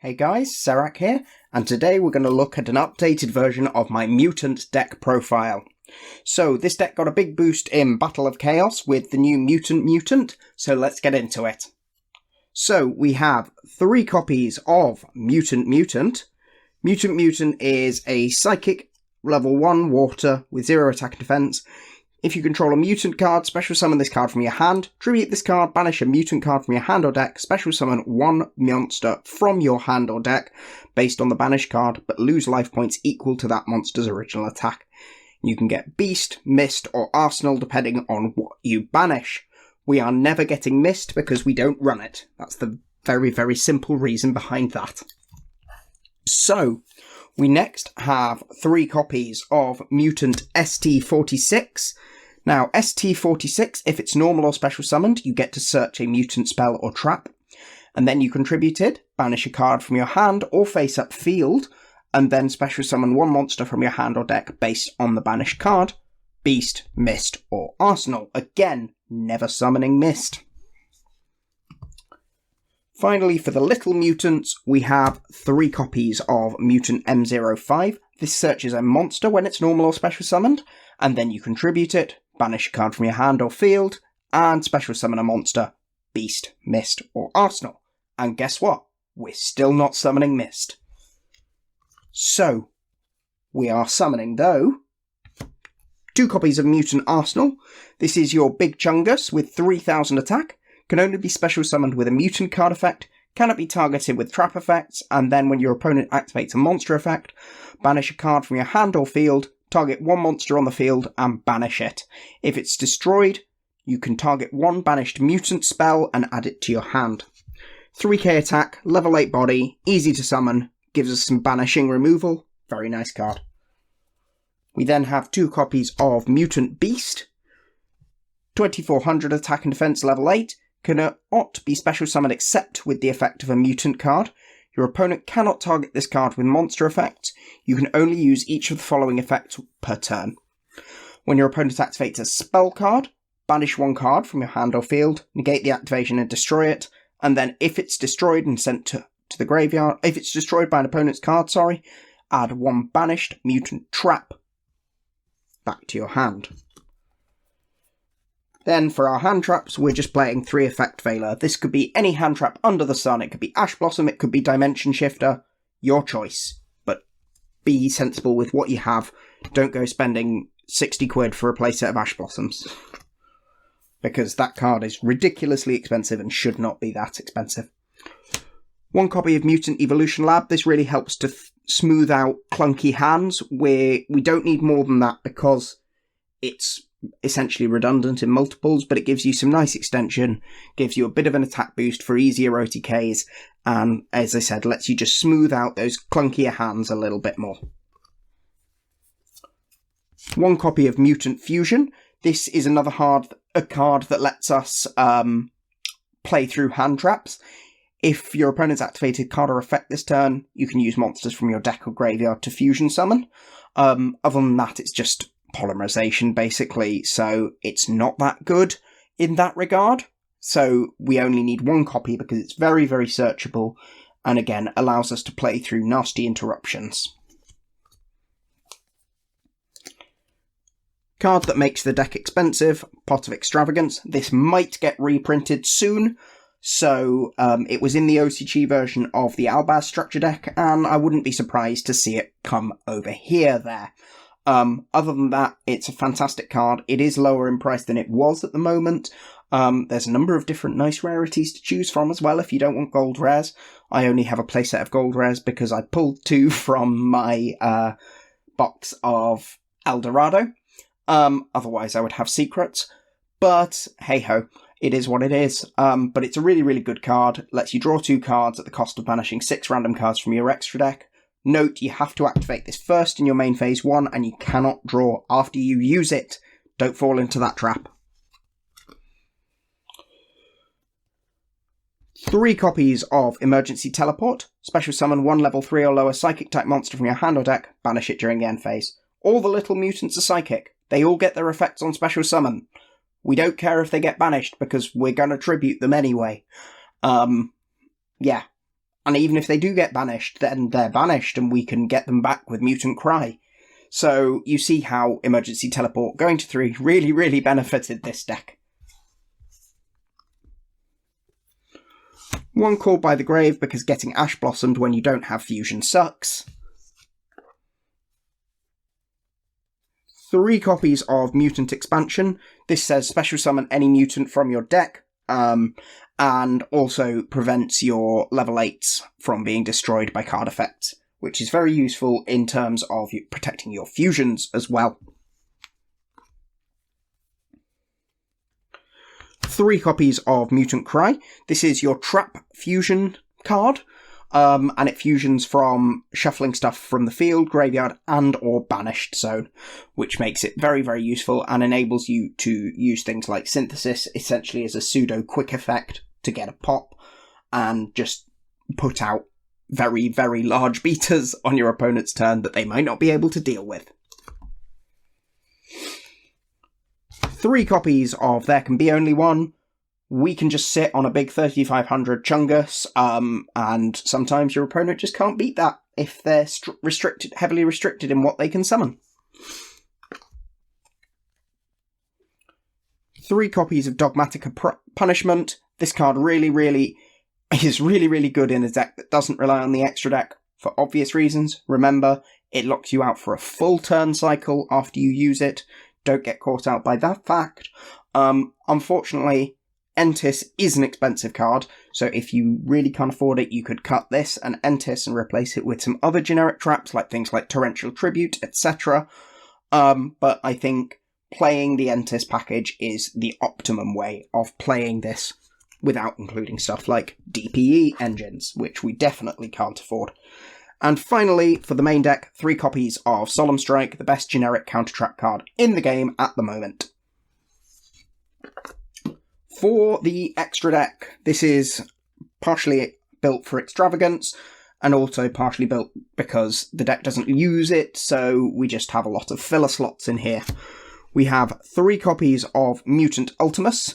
Hey guys, Serac here, and today we're going to look at an updated version of my Mutant deck profile. So this deck got a big boost in Battle of Chaos with the new Mutant Mutant, so let's get into it. So we have 3 copies of Mutant Mutant. Mutant Mutant is a psychic level 1 water with 0 attack and defense. If you control a mutant card, special summon this card from your hand, tribute this card, banish a mutant card from your hand or deck, special summon 1 monster from your hand or deck based on the banish card, but lose life points equal to that monster's original attack. You can get Beast, Mist, or Arsenal depending on what you banish. We are never getting Mist because we don't run it. That's the very, very simple reason behind that. So, we next have 3 copies of Mutant St46. Now, St46, if it's normal or special summoned, you get to search a mutant spell or trap, and then you contribute it, banish a card from your hand or face-up field, and then special summon 1 monster from your hand or deck based on the banished card, Beast, Mist, or Arsenal. Again, never summoning Mist. Finally, for the little mutants, we have 3 copies of Mutant M05. This searches a monster when it's normal or special summoned, and then you contribute it, banish a card from your hand or field, and special summon a monster, Beast, Mist, or Arsenal. And guess what? We're still not summoning Mist. So, we are summoning, though, 2 copies of Mutant Arsenal. This is your big Chungus with 3000 attack. Can only be special summoned with a mutant card effect, cannot be targeted with trap effects, and then when your opponent activates a monster effect, banish a card from your hand or field, target 1 monster on the field, and banish it. If it's destroyed, you can target 1 banished mutant spell and add it to your hand. 3k attack, level 8 body, easy to summon, gives us some banishing removal, very nice card. We then have 2 copies of Mutant Beast, 2400 attack and defense, level 8, cannot be special summoned except with the effect of a mutant card. Your opponent cannot target this card with monster effects. You can only use each of the following effects per turn. When your opponent activates a spell card, banish 1 card from your hand or field, negate the activation and destroy it, and then if it's destroyed and sent to the graveyard, if it's destroyed by an opponent's card, add 1 banished mutant trap back to your hand. Then for our hand traps, we're just playing 3 effect Veiler. This could be any hand trap under the sun. It could be Ash Blossom, it could be Dimension Shifter. Your choice. But be sensible with what you have. Don't go spending 60 quid for a playset of Ash Blossoms. Because that card is ridiculously expensive and should not be that expensive. 1 copy of Mutant Evolution Lab. This really helps to smooth out clunky hands. We don't need more than that because it's essentially redundant in multiples, but it gives you some nice extension, gives you a bit of an attack boost for easier OTKs, and as I said, lets you just smooth out those clunkier hands a little bit more. 1 copy of Mutant Fusion. This is another a card that lets us play through hand traps. If your opponent's activated card or effect this turn, you can use monsters from your deck or graveyard to fusion summon. Other than that, it's just polymerization basically, so it's not that good in that regard. So we only need 1 copy because it's very, very searchable and again allows us to play through nasty interruptions. Card that makes the deck expensive, Pot of Extravagance. This might get reprinted soon, so it was in the OCG version of the Albaz structure deck, and I wouldn't be surprised to see it come over here there. Other than that, it's a fantastic card. It is lower in price than it was at the moment. There's a number of different nice rarities to choose from as well if you don't want gold rares. I only have a playset of gold rares because I pulled 2 from my box of Eldorado. Otherwise I would have secrets. But hey ho, it is what it is. But it's a really, really good card. Lets you draw 2 cards at the cost of banishing 6 random cards from your extra deck. Note, you have to activate this first in your main phase 1, and you cannot draw after you use it. Don't fall into that trap. 3 copies of Emergency Teleport. Special summon 1 level 3 or lower psychic type monster from your hand or deck. Banish it during the end phase. All the little mutants are psychic. They all get their effects on special summon. We don't care if they get banished because we're going to tribute them anyway. Yeah. And even if they do get banished, then they're banished and we can get them back with Mutant Cry. So you see how Emergency Teleport going to 3 really, really benefited this deck. One Called by the Grave, because getting Ash Blossomed when you don't have Fusion sucks. 3 copies of Mutant Expansion. This says special summon any mutant from your deck, and also prevents your level 8s from being destroyed by card effects, which is very useful in terms of protecting your fusions as well. 3 copies of Mutant Cry. This is your trap fusion card, and it fusions from shuffling stuff from the field, graveyard, and or banished zone, which makes it very, very useful and enables you to use things like Synthesis essentially as a pseudo quick effect to get a pop and just put out very, very large beaters on your opponent's turn that they might not be able to deal with. 3 copies of There Can Be Only One. We can just sit on a big 3500 Chungus, and sometimes your opponent just can't beat that if they're heavily restricted in what they can summon. 3 copies of Dogmatica Punishment. This card is really, really good in a deck that doesn't rely on the extra deck for obvious reasons. Remember, it locks you out for a full turn cycle after you use it. Don't get caught out by that fact. Unfortunately, Entis is an expensive card, so if you really can't afford it, you could cut this and Entis and replace it with some other generic traps, like things like Torrential Tribute, etc. But I think playing the Entis package is the optimum way of playing this without including stuff like DPE engines, which we definitely can't afford. And finally, for the main deck, 3 copies of Solemn Strike, the best generic counter-trap card in the game at the moment. For the extra deck, this is partially built for extravagance, and also partially built because the deck doesn't use it, so we just have a lot of filler slots in here. We have 3 copies of Mutant Ultimus.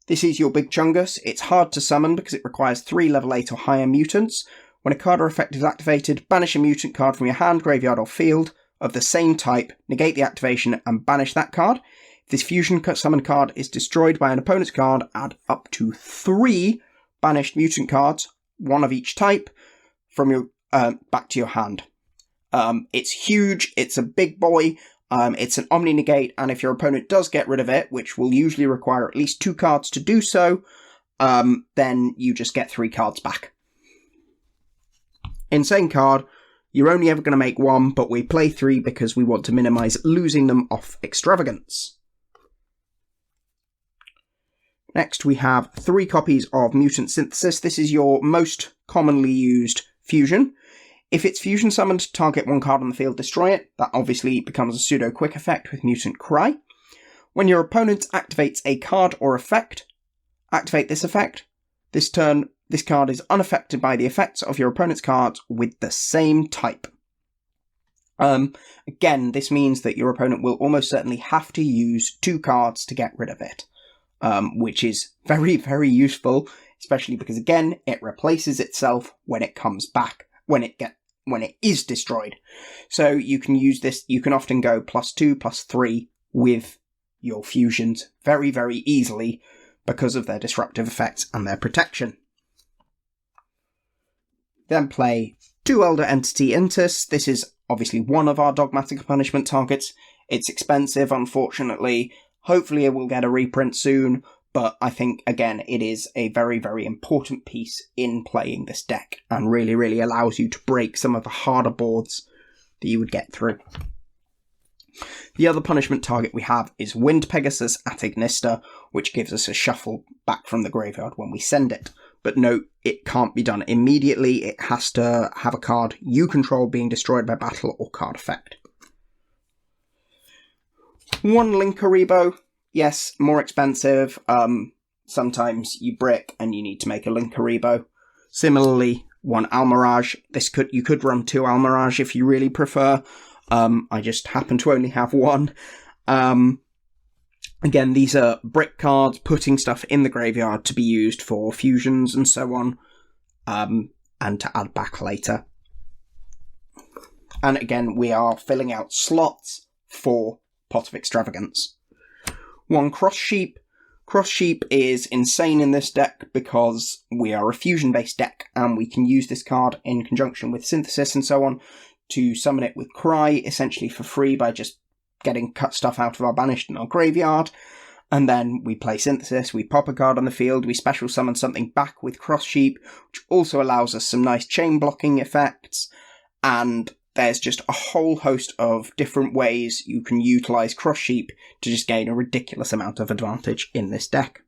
This is your big Chungus. It's hard to summon because it requires 3 level 8 or higher mutants. When a card or effect is activated, banish a mutant card from your hand, graveyard, or field of the same type, negate the activation, and banish that card. If this fusion summon card is destroyed by an opponent's card, add up to 3 banished mutant cards, 1 of each type, from your back to your hand. It's huge, it's a big boy, it's an Omni-Negate, and if your opponent does get rid of it, which will usually require at least 2 cards to do so, then you just get 3 cards back. Insane card, you're only ever going to make 1, but we play 3 because we want to minimise losing them off extravagance. Next we have 3 copies of Mutant Synthesis. This is your most commonly used fusion. If it's fusion summoned, target 1 card on the field, destroy it. That obviously becomes a pseudo quick effect with Mutant Cry. When your opponent activates a card or effect, activate this effect. This turn, this card is unaffected by the effects of your opponent's cards with the same type. Again, this means that your opponent will almost certainly have to use 2 cards to get rid of it, which is very, very useful, especially because, again, it replaces itself when it comes back, when it is destroyed. So you can use this, you can often go +2, +3 with your fusions very, very easily because of their disruptive effects and their protection. Then play 2 Elder Entity Intus. This is obviously one of our Dogmatic Punishment targets. It's expensive, unfortunately. Hopefully it will get a reprint soon, but I think, again, it is a very, very important piece in playing this deck and really, really allows you to break some of the harder boards that you would get through. The other punishment target we have is Wind Pegasus at Ignista, which gives us a shuffle back from the graveyard when we send it. But note, it can't be done immediately. It has to have a card you control being destroyed by battle or card effect. 1 Linkaribo. Yes, more expensive. Sometimes you brick and you need to make a Linkaribo. Similarly, 1 Almirage. You could run 2 Almirage if you really prefer. I just happen to only have 1. Again, these are brick cards, putting stuff in the graveyard to be used for fusions and so on. and to add back later. And again, we are filling out slots for Pot of Extravagance. 1 Cross Sheep. Cross Sheep is insane in this deck because we are a fusion-based deck, and we can use this card in conjunction with Synthesis and so on to summon it with Cry, essentially for free by just getting cut stuff out of our banished and our graveyard. And then we play Synthesis, we pop a card on the field, we special summon something back with Cross Sheep, which also allows us some nice chain blocking effects, and there's just a whole host of different ways you can utilise Cross Sheep to just gain a ridiculous amount of advantage in this deck.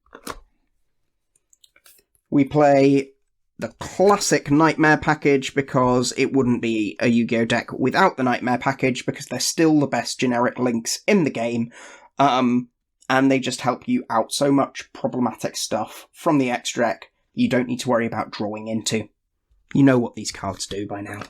We play the classic Nightmare package because it wouldn't be a Yu-Gi-Oh deck without the Nightmare package, because they're still the best generic links in the game, and they just help you out so much problematic stuff from the extra deck you don't need to worry about drawing into. You know what these cards do by now.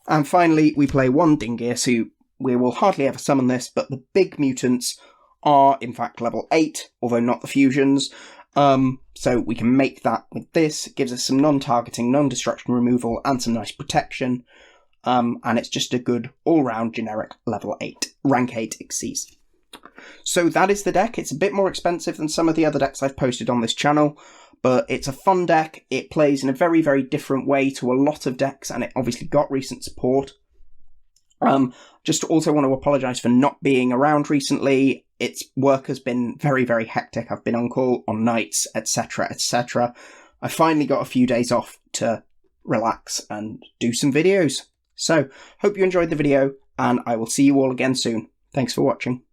And finally, we play 1 Dingir Suit. We will hardly ever summon this, but the big mutants are, in fact, level 8, although not the fusions. So we can make that with this. It gives us some non-targeting, non-destruction removal, and some nice protection. And it's just a good all-round generic level 8, rank 8 Xyz. So that is the deck. It's a bit more expensive than some of the other decks I've posted on this channel, but it's a fun deck. It plays in a very, very different way to a lot of decks, and it obviously got recent support. Just also want to apologise for not being around recently. Its work has been very, very hectic. I've been on call, on nights, etc, etc. I finally got a few days off to relax and do some videos. So, hope you enjoyed the video, and I will see you all again soon. Thanks for watching.